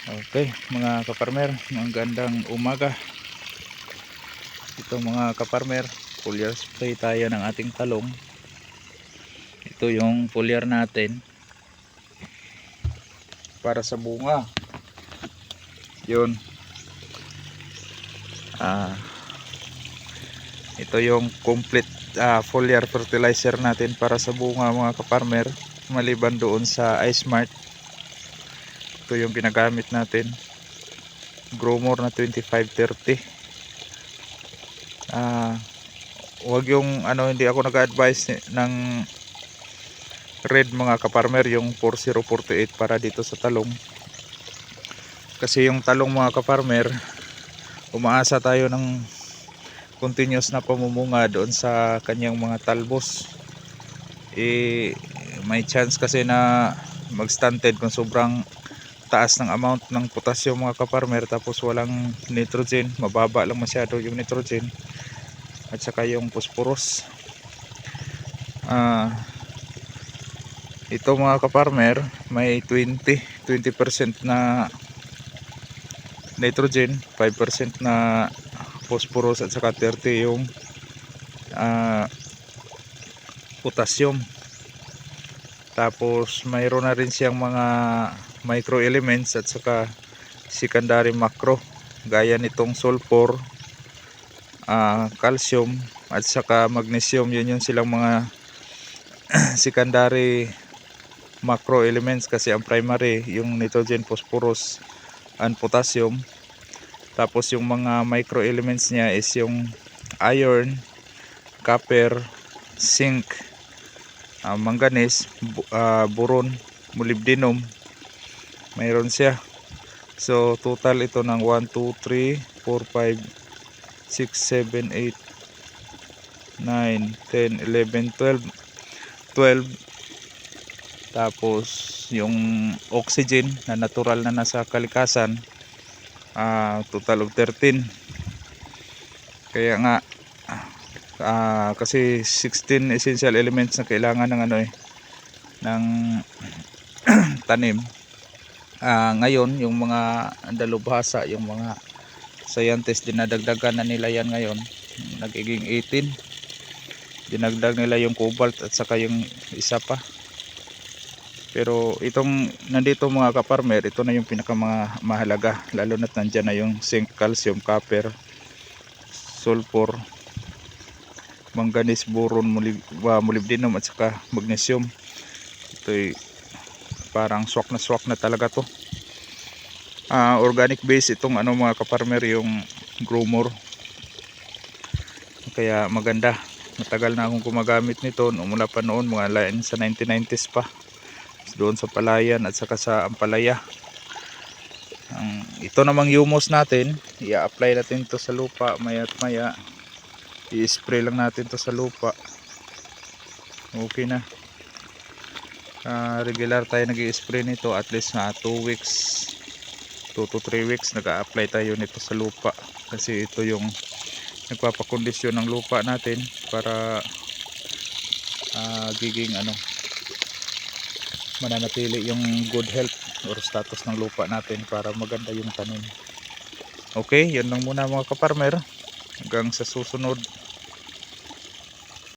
Okay, mga kaparmer, magandang umaga. Ito mga kaparmer, foliar spray tayo ng ating talong. Ito yung foliar natin para sa bunga. Yun. Ito yung complete foliar fertilizer natin para sa bunga mga kaparmer. Maliban doon sa iSmart. Ito yung ginagamit natin. Growmore na 2530. Wag yung hindi ako nag-advise ng red mga kaparmer, yung 4048 para dito sa talong. Kasi yung talong mga kaparmer, umaasa tayo ng continuous na pamumunga doon sa kanyang mga talbos. May chance kasi na mag-stunted kung sobrang taas ng amount ng potassium mga kaparmer, tapos walang nitrogen, mababa lang masyado yung nitrogen at saka yung phosphorus. Ito mga kaparmer, may 20% na nitrogen, 5% na phosphorus at saka 30 yung potassium. Tapos mayroon na rin siyang mga microelements at saka secondary macro gaya nitong sulfur, calcium at saka magnesium. Yun yung silang mga secondary macro elements, kasi ang primary yung nitrogen, phosphorus and potassium. Tapos yung mga micro elements niya is yung iron, copper, zinc, manganese, boron, molybdenum, mayroon siya. So total ito ng 1, 2, 3, 4, 5, 6, 7, 8, 9, 10, 11, 12. Tapos yung oxygen na natural na nasa kalikasan, total of 13. Kaya nga kasi 16 essential elements na kailangan ng ng tanim. Ngayon yung mga dalubhasa, yung mga scientists, dinadagdagan na nila yan ngayon, nagiging 18. Dinagdag nila yung cobalt at saka yung isa pa. Pero itong nandito mga kaparmer, ito na yung pinakamahalaga, lalo na't nandyan na yung zinc, calcium, copper, sulfur, manganese, boron, molybdenum at saka magnesium. Ito'y parang swak na talaga to. Organic base itong mga kaparmer, yung Growmore. Kaya maganda. Matagal na akong gumagamit nito, mula pa noon, mga line sa 1990s pa, doon sa Palayan at saka sa Ampalaya. Ito namang humus natin, i-apply natin to sa lupa maya at maya. I-spray lang natin to sa lupa. Okay na. Regular tayo nag-i-spray nito, at least na 2 weeks, 2 to 3 weeks nag-a-apply tayo nito sa lupa, kasi ito yung nagpapakondisyon ng lupa natin para giging mananatili yung good health or status ng lupa natin para maganda yung tanim. Okay, yun lang muna mga kaparmer, hanggang sa susunod.